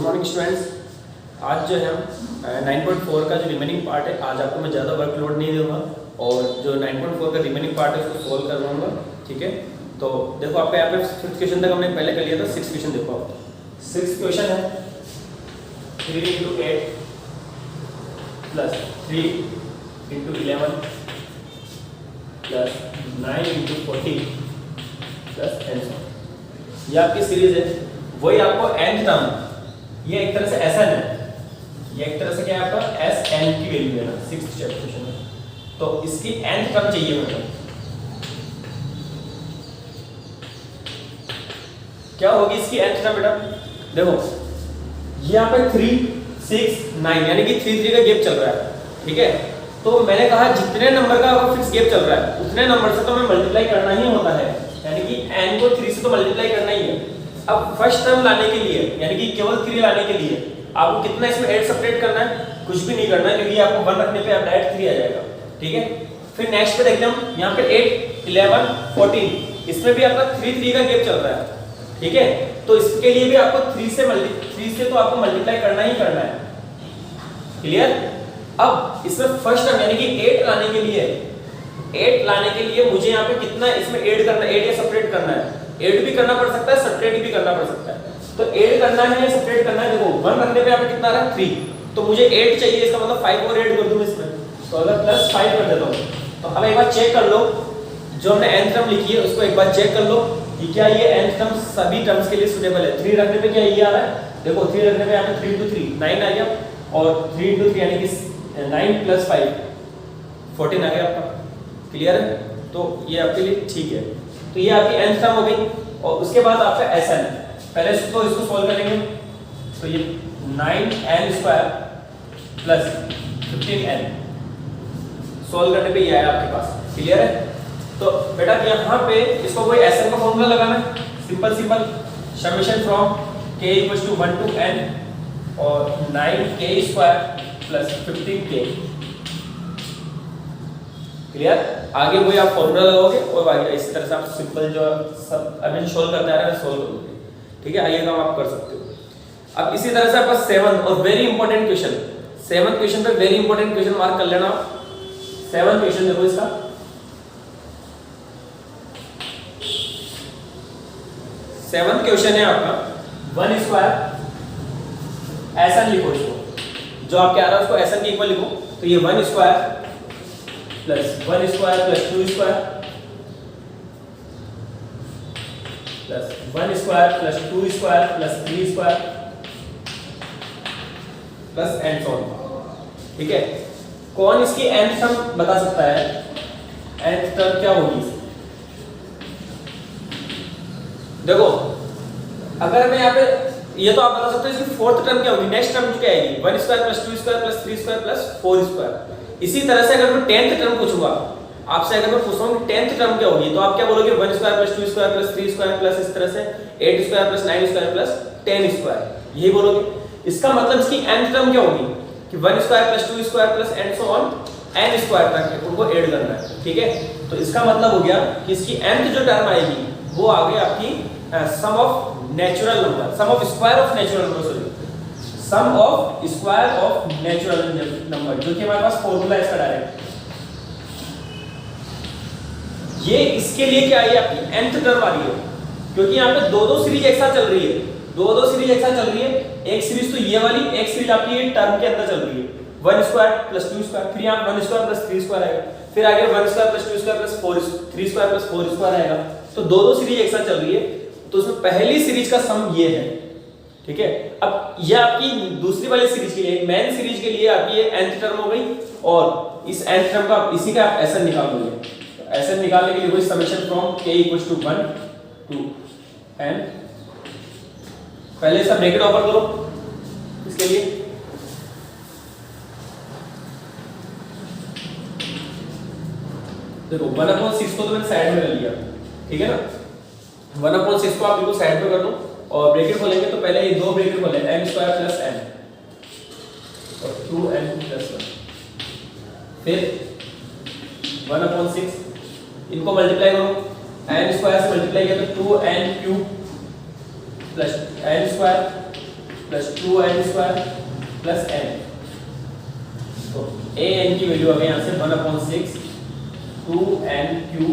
Morning students. आज जो है हम 9.4 का जो रिमेनिंग पार्ट है, आज आपको मैं ज़्यादा वर्कलोड नहीं दूंगा और जो 9.4 का रिमेनिंग पार्ट है उसको सोल्व करवाऊंगा। ठीक है, तो देखो आपका यहाँ पे 6th क्वेश्चन तक हमने पहले कर लिया था। 6th क्वेश्चन देखो, आप 6th क्वेश्चन है 3 × 8 प्लस 3 × 11 प्लस 9 × 40 प्लस एंड सो। ये आपकी सीरीज है। वही आपको nth टर्म, ये एक तरह से Sn है, ये एक तरह से क्या है आपका Sn की वैल्यू है ना 6th क्वेश्चन में। तो इसकी nth टर्म चाहिए मतलब क्या होगी इसकी nth टर्म बेटा? देखो ये यहाँ पे 3 6 9 यानी कि 3 3 का गैप चल रहा है। ठीक है, तो मैंने कहा जितने नंबर का फिक्स गैप चल रहा है उतने नंबर से तो हमें मल्टीप्लाई करना ही होता है, यानी कि n को 3 से तो मल्टीप्लाई करना ही है। अब फर्स्ट टर्म लाने के लिए यानी कि केवल 3 लाने के लिए आपको कितना इसमें 8 सब्ट्रैक्ट करना है? कुछ भी नहीं करना है, क्योंकि आपको 1 रखने पे आप डायरेक्ट 3 आ जाएगा। ठीक है, फिर नेक्स्ट पे देखते हैं हम यहाँ पे 8 11 14, इसमें भी आपका 3 3 का गैप चल रहा है। ठीक है, तो इसके लिए भी आपको 3 से तो आपको मल्टीप्लाई करना ही करना है। क्लियर? अब इसमें फर्स्ट टर्म यानी कि 8 लाने के लिए मुझे यहाँ पे कितना इसमें ऐड करना है, ऐड या सब्ट्रैक्ट करना है। ऐड भी करना पड़ सकता है, सब्ट्रैक्ट भी करना पड़ सकता है। तो ऐड करना है या सब्ट्रैक्ट करना है? देखो 1 रखने पे यहाँ पे कितना आ रहा है 3, तो मुझे 8 चाहिए, इसका मतलब 5 और ऐड कर दूं इसमें, तो अगर प्लस 5 कर देता हूं। तो अब एक बार चेक कर लो, जो हमने nth टर्म लिखी है उसको एक बार चेक कर लो कि क्या ये nth टर्म सभी टर्म्स के लिए सुटेबल है। 3 रखने पे क्या ये आ रहा है? देखो 3 रखने पे यहाँ पे 3 × 3 9 आ गया, और 3 × 3 यानी कि 9 + 5 14 आ गया आपका। क्लियर है? तो ये आपके लिए ठीक है। तो ये आपकी nth टर्म हो गई, और उसके बाद आपका Sn है। पहले इसको सॉल्व करेंगे, तो ये 9n² प्लस 15n सॉल्व करने पे ये आया आपके पास। क्लियर है? तो बेटा यहाँ पे इसको कोई Sn का फॉर्मूला लगाना है, simple summation from k = 1 to n और 9k² प्लस 15k। क्लियर? आगे वही आप फॉर्मूला लगाओगे और आगे इस तरह से आप सिंपल जो सब अभी सोल्व करते आ रहे हैं सोल्व करोगे। ठीक है, आगे काम आप कर सकते हो। अब इसी तरह से आपका 7th और very important question, 7th question पे वेरी इंपॉर्टेंट क्वेश्चन मार्क कर लेना। 7th क्वेश्चन देखो इसका, सेवंथ क्वेश्चन है आपका 1² Sn लिखो इसको, जो आपके आ रहा है उसको Sn के इक्वल लिखो। तो ये 1² plus 1² plus 2² plus 1² plus 2² plus 3² plus and so on. ठीक है, कौन इसकी nth टर्म बता सकता है? nth टर्म क्या होगी? देखो अगर मैं यहाँ पे ये तो आप बता सकते हो इसकी 4th टर्म क्या होगी, नेक्स्ट टर्म क्या आएगी? 1² प्लस 2² प्लस 3² प्लस 4²। इसी तरह से अगर मैं 10th टर्म पूछूंगा आपसे, अगर मैं पूछूंगा 10th टर्म क्या होगी, तो आप क्या बोलोगे? 1² प्लस 2² प्लस 3² प्लस इस तरह से 8² प्लस 9² प्लस 10², यही बोलोगे। इसका मतलब इसकी nth टर्म क्या होगी कि 1² plus 2² plus and so on n² तक उनको ऐड करना है। ठीक है, तो इसका मतलब हो गया कि इसकी nth जो टर्म आएगी वो आ गई आपकी sum of natural number, sum of square of natural number, sorry sum of square of natural number, जो कि हमारे पास फॉर्मूला है इसका डायरेक्ट। ये इसके लिए क्या है? आपकी nth टर्म आ रही है, क्योंकि यहाँ पे दो सीरीज एक साथ चल रही है, दो सीरीज एक साथ चल रही है। एक सीरीज तो ये वाली, एक सीरीज आपकी ये टर्म के अंदर चल रही है 1² प्लस 2², फिर यहाँ 1² प्लस 3² आएगा, फिर आगे 1² प्लस 2² प्लस 3² प्लस 4² आएगा। तो दो सीरीज एक साथ चल रही है, तो उसमें पहली सीरीज का सम ये है। ठीक है, अब ये आपकी दूसरी वाली सीरीज के लिए, मेन सीरीज के लिए आपकी ये nth टर्म हो गई, और इस nth टर्म का इसी का आप Sn निकाल लोगे। Sn निकालने के लिए वही summation from k = 1 to n। पहले इसका ब्रैकेट ओपन करो इसके लिए, देखो 1/6 को तो मैंने साइड में कर लिया। ठीक है ना, 1/6 को आप बिल्कुल साइड पे कर दो और ब्रैकेट खोलेंगे तो पहले ये दो ब्रैकेट खोले n² प्लस n और 2n प्लस 1, फिर 1/6 इनको मल्टीप्लाई करो, n² से मल्टीप्लाई किया तो 2n³ plus n² plus 2n² plus n। तो an की वैल्यू आ गई यहाँ से 1/6 2n³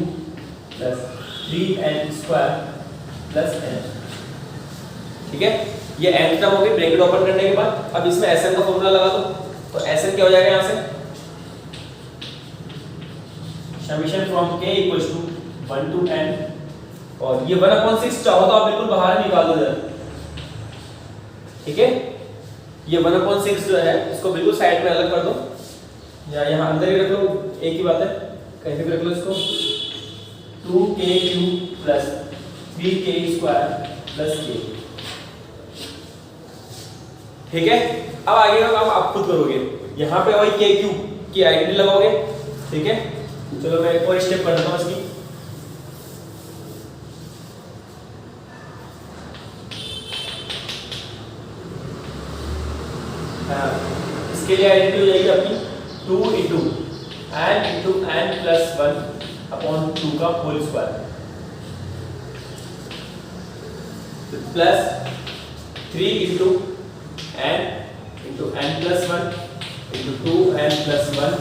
plus 3n² plus n। ठीक है, ये n टर्म हो गई ब्रैकेट ओपन करने के बाद। अब इसमें Sn का फॉर्मूला लगा दो, तो Sn क्या हो जाएगा यहाँ से summation from k equals to 1 to n, और ये 1/6 चाहो तो आप बिल्कुल बाहर निकाल दो जरा। ठीक है, ये 1/6 जो है इसको बिल्कुल साइड में अलग कर दो, या यहाँ अंदर ही रख लो, एक ही बात है, कहीं भी रख लो इसको। 2k³ plus 3k² plus k। ठीक है, अब आगे का काम आप खुद करोगे। यहाँ पे वही k³ की आइडेंटिटी लगाओगे। ठीक है, चलो मैं एक और स्टेप कर देता हूँ इसकी। हाँ, इसके लिए आइडेंटिटी हो जाएगी आपकी 2 इंटू n प्लस 1/2 का whole square plus 3 into n plus 1 into 2n plus 1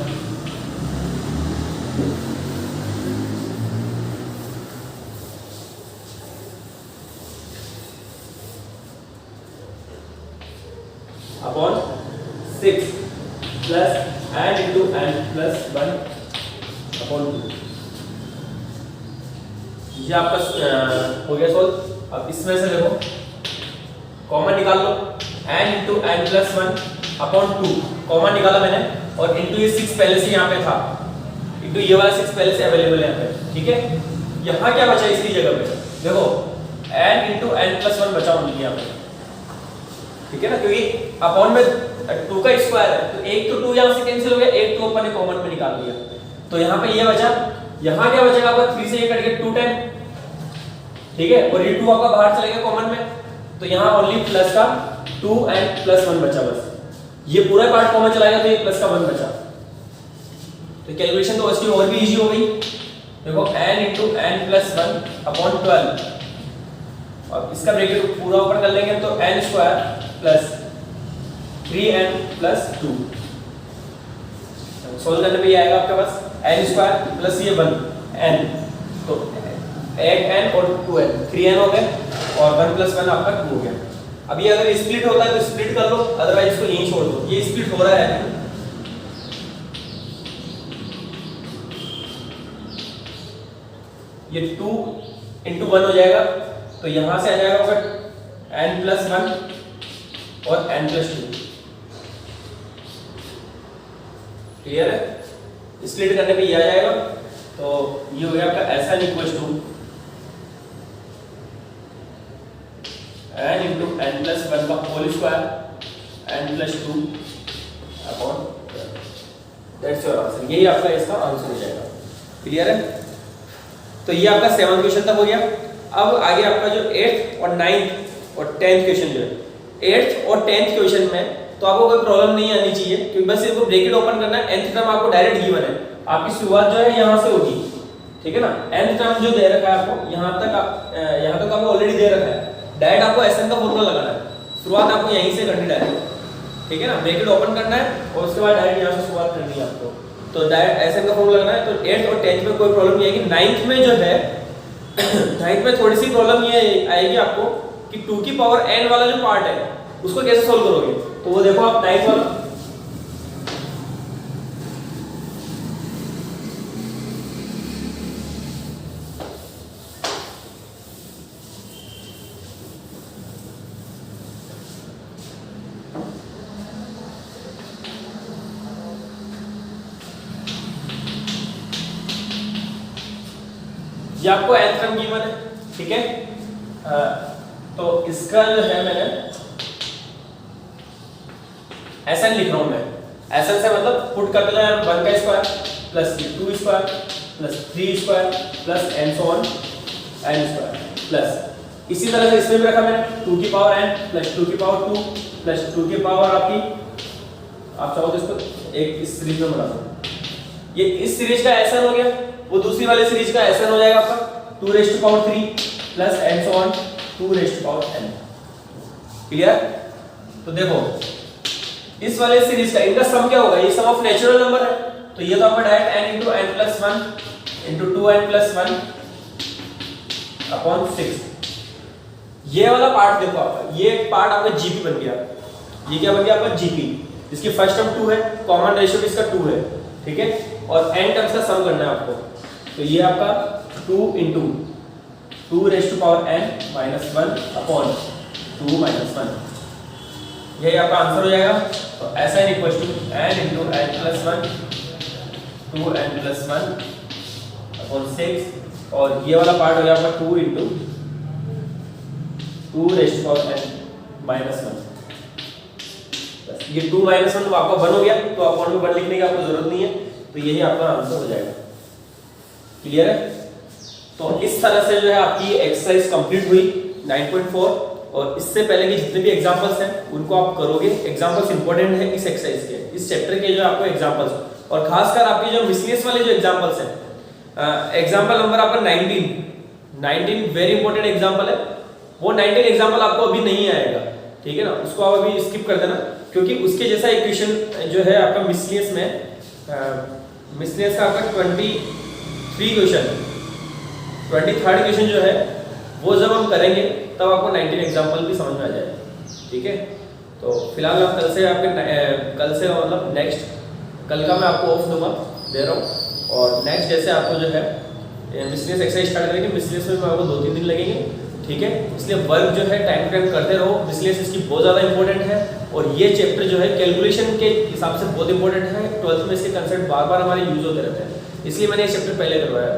upon 6 plus n into n plus 1 upon 2। ये आपका हो गया सॉल्व। अब इसमें से देखो कॉमन निकाल लो, n into n plus 1 upon 2 common निकाला मैंने, और इंटू ये 6 पहले से यहाँ पे था, इंटू ये वाला 6 पहले से अवेलेबल है यहाँ पे। ठीक है, यहाँ क्या बचा इसकी जगह पे, देखो n इंटू n प्लस 1 बचा होंगे यहाँ पे। ठीक है ना, क्योंकि अपॉन में 2 का स्क्वायर है, तो एक तो 2 यहाँ से कैंसिल हो गया, एक तो अपन ने कॉमन में निकाल लिया, तो यहाँ पे ये बचा। यहाँ क्या बचेगा आपका 3 से ये कट गया 210। ठीक है, और ये 2 आपका बाहर चला गया कॉमन में, तो यहाँ ओनली प्लस का 2n प्लस 1 बचा बस। ये पूरा पार्ट कॉमन चला गया तो ये प्लस का 1 बचा, तो कैलकुलेशन तो उसकी और भी इजी हो गई। देखो n into n plus 1 upon 12, और इसका ब्रैकेट पूरा ऊपर कर लेंगे तो n² plus 3n plus 2। Solve करने पे ये आएगा आपके पास n² प्लस ये 1 n, तो 8n और 2n 3n हो गए, और 1 प्लस 1 आपका 2 हो गया। अब ये अगर स्प्लिट होता है तो स्प्लिट कर लो, अदरवाइज इसको यहीं छोड़ दो। ये स्प्लिट हो रहा है, ये 2 इंटू 1 हो जाएगा, तो यहां से आ जाएगा आपका n प्लस 1 और n प्लस 2। क्लियर है, स्प्लिट करने पे ये आ जाएगा, तो ये हो गया आपका Sn equals to n into n plus 1 का whole square n plus 2 upon, that's your answer. यही आपका इसका आंसर हो जाएगा। क्लियर है, तो ये आपका 7वां क्वेश्चन तक हो गया। अब आगे आपका जो 8th और 9th और 10th क्वेश्चन जो है, 8th और 10th क्वेश्चन में तो आपको कोई प्रॉब्लम नहीं आनी चाहिए, क्योंकि बस इसको ब्रैकेट ओपन करना है। nth टर्म आपको डायरेक्ट गिवन है, आपकी शुरुआत जो है यहाँ से होगी। ठीक है ना, nth टर्म जो दे रखा है आपको, यहाँ तक आपको ऑलरेडी दे रखा है, डायरेक्ट आपको Sn का फॉर्मूला लगाना है, शुरुआत आपको यहीं से करनी डायरेक्ट। ठीक है ना, ब्रैकेट ओपन करना है और उसके बाद डायरेक्ट यहाँ से शुरुआत करनी है आपको, तो डायरेक्ट Sn का फॉर्मूला लगाना है। तो 8th और 10th में कोई प्रॉब्लम नहीं आएगी। 9th में जो है 9th में थोड़ी सी प्रॉब्लम ये आएगी आपको कि 2 की पावर n वाला जो पार्ट है उसको कैसे सोल्व करोगे, तो वो देखो आप 9th वाला। ये आपको nth टर्म गिवन है। ठीक है, तो इसका जो है मैंने Sn लिख रहा हूं मैं। Sn से मतलब पुट कर देना है 1 का square plus 2 square plus 3 square plus and so on n square plus इसी तरह से इसमें भी रखा मैंने 2 की पावर n प्लस 2 की पावर 2 प्लस 2 की पावर आपकी, आप चाहो तो इसको एक इस सीरीज में बना दो। ये इस सीरीज का Sn हो गया, वो दूसरी वाली सीरीज का Sn हो जाएगा आपका 2 raise to power 3 plus and so on 2 raise to power n। Clear, तो देखो इस वाले सीरीज का इनका सम क्या होगा, ये सम ऑफ नेचुरल नंबर है, तो ये तो आपका direct n into n plus 1 into 2n plus 1 upon 6। ये वाला पार्ट देखो आपका, ये पार्ट आपका जीपी बन गया, ये क्या बन गया आपका जीपी, इसकी फर्स्ट टर्म 2 है, कॉमन रेशियो इसका 2 है, ठीक है, और n टर्म्स का सम करना है आपको, तो ये आपका 2 into 2 raised to power n minus 1 upon 2 minus 1, यही आपका आंसर हो जाएगा। तो ऐसा n equal to n into n plus 1 2n plus 1 upon 6, और ये वाला पार्ट हो गया आपका 2 into 2 raised to power n minus 1, बस ये 2 minus 1 आपका 1 हो गया, तो अपॉन में 1 लिखने की आपको जरूरत नहीं है, तो यही आपका आंसर हो जाएगा। क्लियर है? तो इस तरह से जो है आपकी एक्सरसाइज कंप्लीट हुई 9.4, और इससे पहले के जितने भी एग्जांपल्स हैं उनको आप करोगे। एग्जांपल्स इंपॉर्टेंट है इस एक्सरसाइज के, इस चैप्टर के जो आपको एग्जांपल्स, और खासकर आपके जो मिसलेनियस वाले जो एग्जांपल्स हैं, एग्जांपल नंबर आपका 19 वेरी इंपॉर्टेंट एग्जांपल है, वो 19 एग्जांपल आपको अभी नहीं आएगा, ठीक है ना, उसको आप अभी स्किप कर देना, क्योंकि उसके जैसा इक्वेशन जो है आपका मिसलेनियस में, मिसलेनियस का आपका 23 क्वेश्चन, 23rd क्वेश्चन जो है वो जब हम करेंगे तब आपको 19 एग्जांपल भी समझ में आ जाएगा, ठीक है। तो फिलहाल आप कल से मतलब नेक्स्ट कल का मैं आपको ऑफ दूंगा, दे रहा हूँ, और नेक्स्ट जैसे आपको जो है मिसलेनियस एक्सरसाइज स्टार्ट करेंगे, मिसलेनियस में आपको 2-3 दिन लगेंगे, ठीक है। इसलिए वर्क जो है टाइम टू टाइम करते रहो, मिसलेनियस इसकी बहुत ज़्यादा इंपॉर्टेंट है, और ये चैप्टर जो है कैलकुलेशन के हिसाब से बहुत इंपॉर्टेंट है, 12th में इसके कंसेप्ट बार बार हमारे यूज होते रहते हैं, इसलिए मैंने ये चैप्टर पहले करवाया।